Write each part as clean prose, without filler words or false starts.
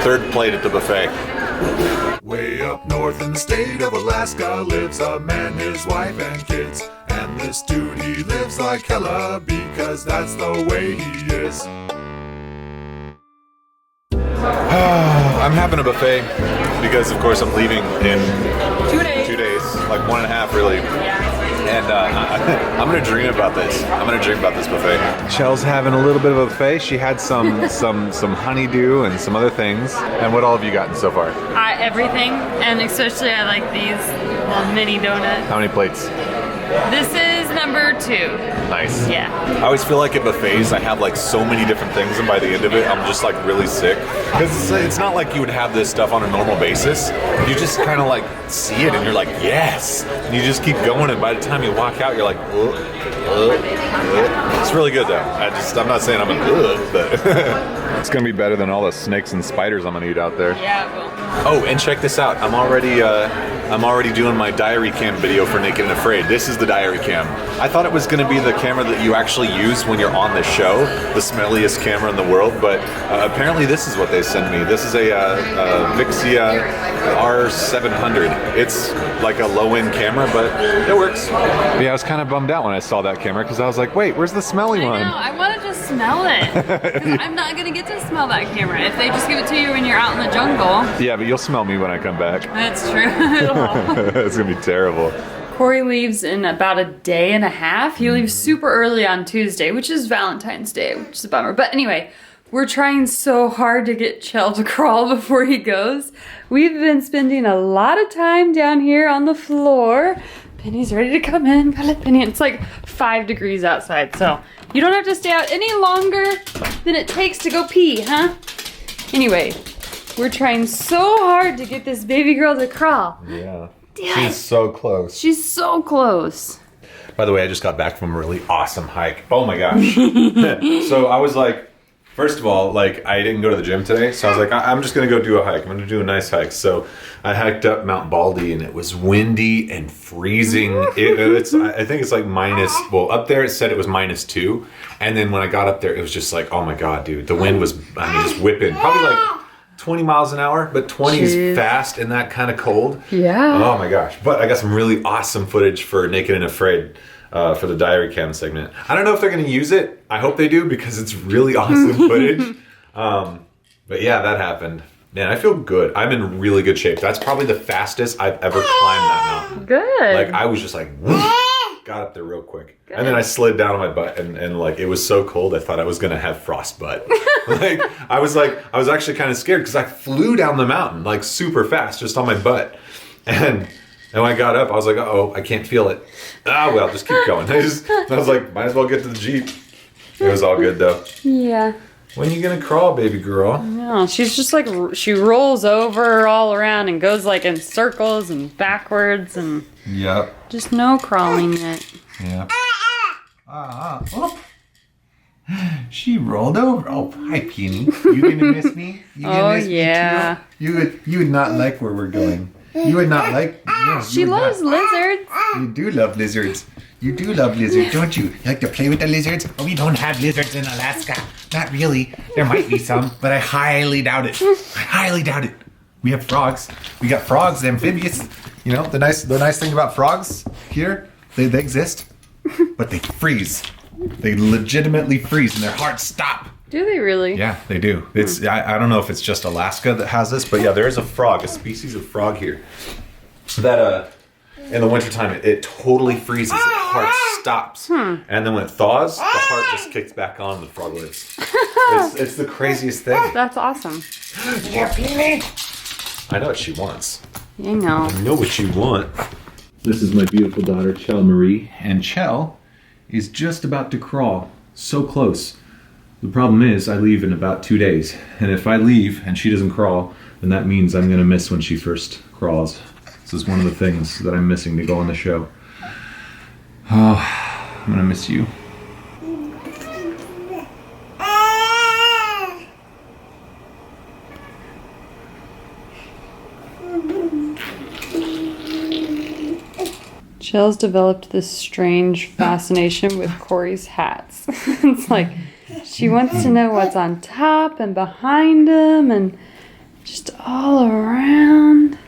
third plate at the buffet. Way up north in the state of Alaska lives a man, his wife, and kids. And this dude, he lives like hella because that's the way he is. I'm having a buffet because, of course, I'm leaving in 2 days. 2 days, like 1.5 really. And I'm gonna dream about this. I'm gonna dream about this buffet. Chell's having a little bit of a buffet. She had some honeydew and some other things. And what all have you gotten so far? Everything, and especially I like these little mini donuts. How many plates? This is number 2. Nice. Yeah. I always feel like at buffets I have like so many different things, and by the end of it I'm just like really sick. Because it's not like you would have this stuff on a normal basis. You just kind of like see it and you're like, yes! And you just keep going, and by the time you walk out you're like, ugh, ugh, ugh. It's really good though. I'm not saying I'm a ugh, but it's gonna be better than all the snakes and spiders I'm gonna eat out there. Yeah, it will. Oh, and check this out. I'm already doing my diary cam video for Naked and Afraid. This is the diary cam. I thought it was going to be the camera that you actually use when you're on the show, the smelliest camera in the world, but apparently this is what they send me. This is a Vixia R700. It's like a low-end camera, but it works. Yeah, I was kind of bummed out when I saw that camera because I was like, wait, where's the smelly one? I know, I want to just smell it. 'Cause I'm not going to get to smell that camera if they just give it to you when you're out in the jungle. Yeah, but you'll smell me when I come back. That's true. It's going to be terrible. Cory leaves in about a day and a half. He leaves super early on Tuesday, which is Valentine's Day, which is a bummer. But anyway, we're trying so hard to get Chell to crawl before he goes. We've been spending a lot of time down here on the floor. Penny's ready to come in. Gotta let Penny in. It's like 5 degrees outside, so you don't have to stay out any longer than it takes to go pee, huh? Anyway, we're trying so hard to get this baby girl to crawl. Yeah. Yeah. She's so close. She's so close. By the way, I just got back from a really awesome hike. Oh my gosh. So I was like, first of all, like I didn't go to the gym today. So I was like, I'm just going to go do a hike. I'm going to do a nice hike. So I hiked up Mount Baldy and it was windy and freezing. I think it's like up there it said it was -2. And then when I got up there, it was just like, oh my God, dude. The wind was, just whipping. Probably like 20 miles an hour, but 20 is fast and that kind of cold. Yeah. Oh my gosh. But I got some really awesome footage for Naked and Afraid for the diary cam segment. I don't know if they're going to use it. I hope they do because it's really awesome footage. But yeah, that happened. Man, I feel good. I'm in really good shape. That's probably the fastest I've ever climbed that mountain. Good. Like I was just like, got up there real quick. Good. And then I slid down on my butt and like it was so cold I thought I was gonna have frostbite. Like I was actually kind of scared because I flew down the mountain like super fast just on my butt. And when I got up I was like, uh-oh, I can't feel it. Ah well, just keep going. I was like, might as well get to the Jeep. It was all good though. Yeah. When are you gonna crawl, baby girl? No, she's just like, she rolls over all around and goes like in circles and backwards and just no crawling yet. Yeah. Oh. She rolled over. Oh, hi, Peony. You gonna miss me? You gonna miss me too? You would not like where we're going. You would not like. No, she loves lizards. You do love lizards. You do love lizards, don't you? You like to play with the lizards? Oh, we don't have lizards in Alaska. Not really. There might be some, but I highly doubt it. I highly doubt it. We have frogs. We got frogs, amphibious. You know, the nice thing about frogs here, they exist, but they freeze. They legitimately freeze and their hearts stop. Do they really? Yeah, they do. It's I don't know if it's just Alaska that has this, but yeah, there is a frog, a species of frog here that in the wintertime it totally freezes. The heart stops. And then when it thaws, the heart just kicks back on and the frog lives. It's the craziest thing. That's awesome. Yeah, Peony. I know what she wants. I know. I know what you want. This is my beautiful daughter, Chell Marie. And Chell is just about to crawl. So close. The problem is I leave in about 2 days. And if I leave and she doesn't crawl, then that means I'm going to miss when she first crawls. This is one of the things that I'm missing to go on the show. Oh, I'm going to miss you. Chell's developed this strange fascination with Cory's hats. It's like she wants to know what's on top and behind him, and Just all around.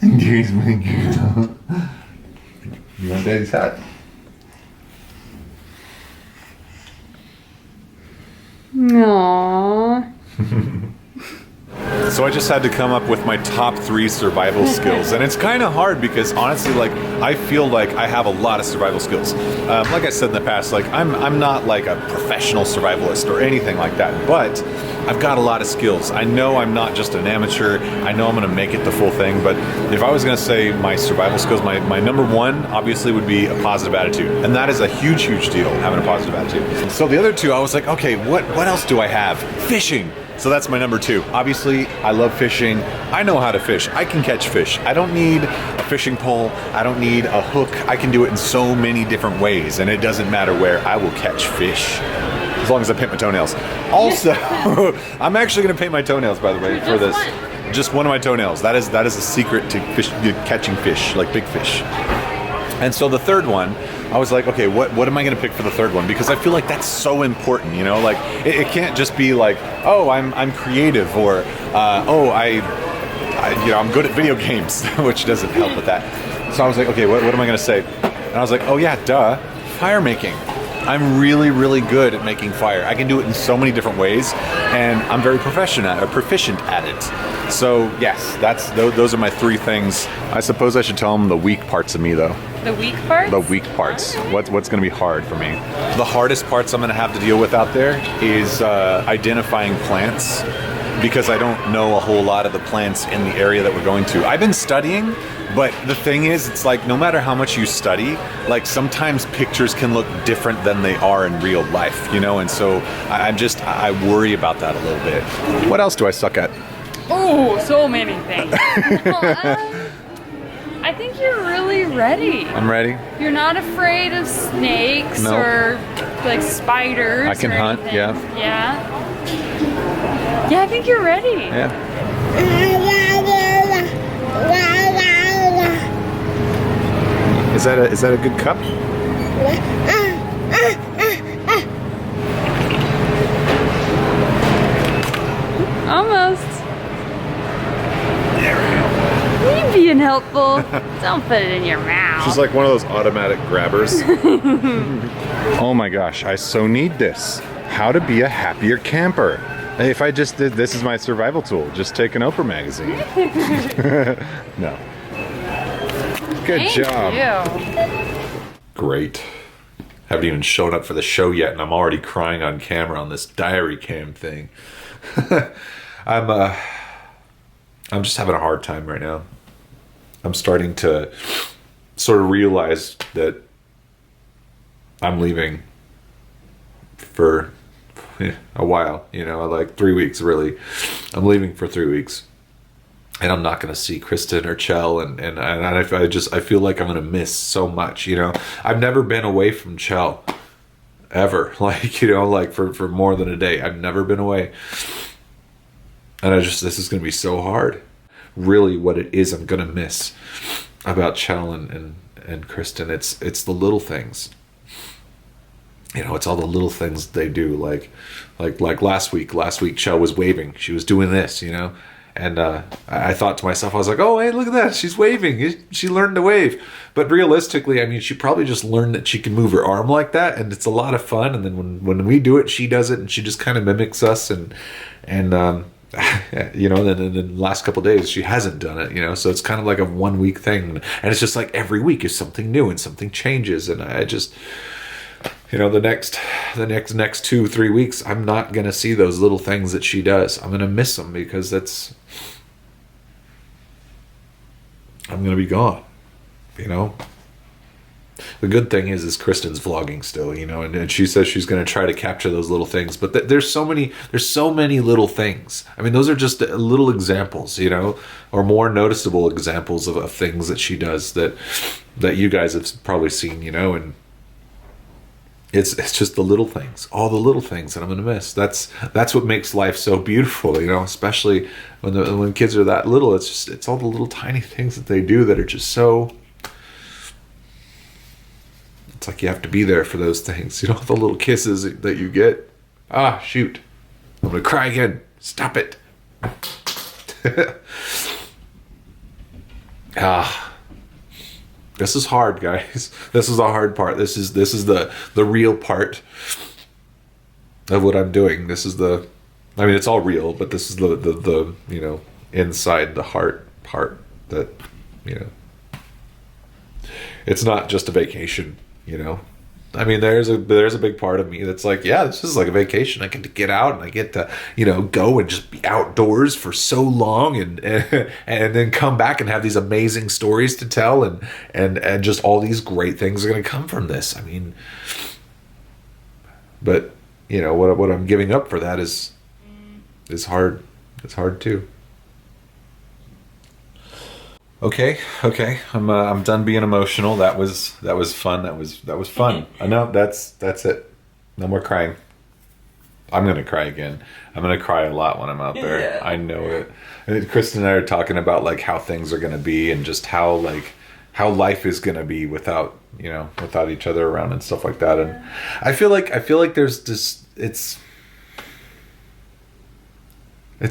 There's my girl. You want Daddy's hat? Aww. So I just had to come up with my top 3 survival skills, and it's kind of hard because honestly, like, I feel like I have a lot of survival skills. Like I said in the past, like I'm not like a professional survivalist or anything like that, but I've got a lot of skills. I know I'm not just an amateur. I know I'm gonna make it the full thing, but if I was gonna say my survival skills, my number 1 obviously would be a positive attitude, and that is a huge deal, having a positive attitude. So the other 2, I was like, okay, what else do I have? Fishing. So that's my number 2. Obviously, I love fishing. I know how to fish. I can catch fish. I don't need a fishing pole. I don't need a hook. I can do it in so many different ways, and it doesn't matter where. I will catch fish. As long as I paint my toenails. Also, I'm actually going to paint my toenails, by the way, for this. Just one of my toenails. That is a secret to catching fish, like big fish. And so the third one, I was like, okay, what am I going to pick for the third one? Because I feel like that's so important, you know? Like, it can't just be like, oh, I'm creative, or I'm good at video games, which doesn't help with that. So I was like, okay, what am I going to say? And I was like, oh yeah, duh, fire making. I'm really good at making fire. I can do it in so many different ways, and I'm very proficient at it. So yes, those are my 3 things. I suppose I should tell them the weak parts of me, though. The weak parts? The weak parts. What's going to be hard for me? The hardest parts I'm going to have to deal with out there is identifying plants, because I don't know a whole lot of the plants in the area that we're going to. I've been studying, but the thing is, it's like no matter how much you study, like sometimes pictures can look different than they are in real life, you know? And so I worry about that a little bit. What else do I suck at? Oh, so many things. I think you're really ready. I'm ready. You're not afraid of snakes or like spiders. I can hunt, yeah. Yeah. Yeah, I think you're ready. Yeah. Is that a good cup? Almost. You being helpful. Don't put it in your mouth. She's like one of those automatic grabbers. Oh my gosh, I so need this. How to be a happier camper. If I just did, this is my survival tool. Just take an Oprah magazine. No. Good job. Thank you. Great. Haven't even shown up for the show yet, and I'm already crying on camera on this diary cam thing. I'm just having a hard time right now. I'm starting to sort of realize that I'm leaving for a while, you know, like 3 weeks really. I'm leaving for 3 weeks. And I'm not going to see Kristen or Chell, and I feel like I'm going to miss so much, you know. I've never been away from Chell, ever, like, you know, like for more than a day. I've never been away. And this is going to be so hard. Really what it is I'm going to miss about Chell and Kristen, it's the little things. You know, it's all the little things they do, like last week Chell was waving. She was doing this, you know. And I thought to myself, I was like, oh, hey, look at that. She's waving. She learned to wave. But realistically, I mean, she probably just learned that she can move her arm like that. And it's a lot of fun. And then when we do it, she does it. And she just kind of mimics us. And you know, then in the last couple of days, she hasn't done it, you know. So it's kind of like a 1 week thing. And it's just like every week is something new and something changes. And I just... You know, the next 2-3 weeks, I'm not going to see those little things that she does. I'm going to miss them because I'm going to be gone, you know. The good thing is Kristen's vlogging still, you know, and she says she's going to try to capture those little things. But there's so many little things. I mean, those are just little examples, you know, or more noticeable examples of things that she does that you guys have probably seen, you know, and it's just the little things, all the little things that I'm going to miss. That's what makes life so beautiful, you know, especially when kids are that little. It's all the little tiny things that they do that are just so... It's like you have to be there for those things, you know, the little kisses that you get. Ah, shoot. I'm going to cry again. Stop it. This is hard, guys. This is the hard part. This is the real part of what I'm doing. This is the, I mean, it's all real, but this is the you know, inside the heart part that, you know, it's not just a vacation, you know. I mean, there's a big part of me that's like, yeah, this is like a vacation. I get to get out and I get to, you know, go and just be outdoors for so long and then come back and have these amazing stories to tell and just all these great things are going to come from this. I mean, but you know, what I'm giving up for that is hard. It's hard too. Okay. I'm done being emotional. That was fun. That was fun. I know that's it. No more crying. I'm gonna cry again. I'm gonna cry a lot when I'm out there. Yeah. I know it. And Kristen and I are talking about like how things are gonna be and just how life is gonna be without each other around and stuff like that. And I feel like there's just it's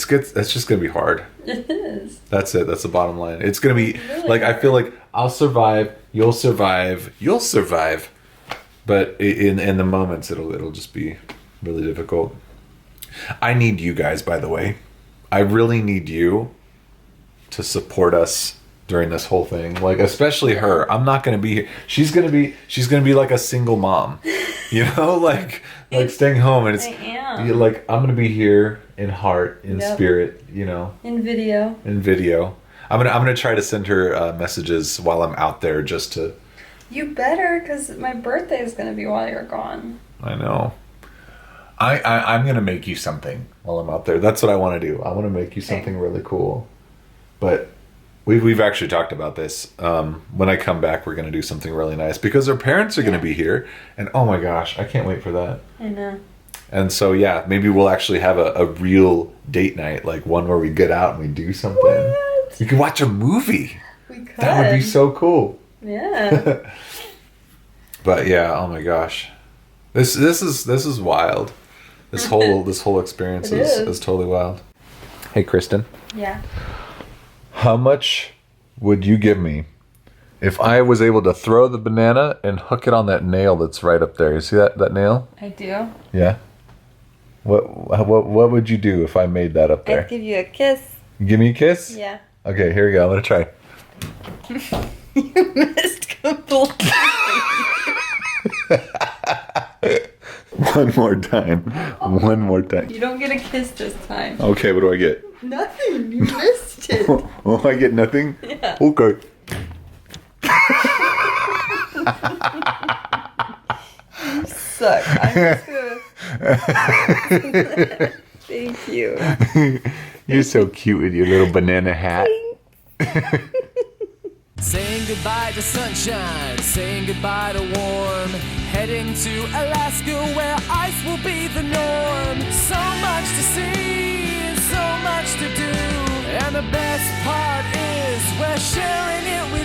good. It's just gonna be hard. It is. That's it. That's the bottom line. It's gonna be really like hard. I feel like I'll survive. You'll survive. But in the moments, it'll just be really difficult. I need you guys, by the way. I really need you to support us during this whole thing. Like, especially her. I'm not gonna be here. She's gonna be like a single mom. You know, like staying home, and it's like I'm gonna be here in heart, in spirit, you know, in video. I'm gonna try to send her messages while I'm out there, just to. You better, because my birthday is gonna be while you're gone. I know. I'm gonna make you something while I'm out there. That's what I want to do. I want to make you something really cool. But we've actually talked about this. When I come back, we're gonna do something really nice because her parents are gonna be here, and oh my gosh, I can't wait for that. I know. And so yeah, maybe we'll actually have a real date night, like one where we get out and we do something. What? You can watch a movie. We could. That would be so cool. Yeah. But yeah, oh my gosh, this is wild. This whole experience is totally wild. Hey Kristen. Yeah. How much would you give me if I was able to throw the banana and hook it on that nail that's right up there? You see that nail? I do. Yeah. What would you do if I made that up there? I'd give you a kiss. Give me a kiss? Yeah. Okay, here we go. I'm gonna try. You missed completely. One more time. You don't get a kiss this time. Okay, what do I get? Nothing. You missed it. Oh, I get nothing? Yeah. Okay. You suck. I'm just gonna... Thank you. You're so cute with your little banana hat. Saying goodbye to sunshine, saying goodbye to warm. Heading to Alaska where ice will be the norm. So much to see, so much to do. And the best part is we're sharing it with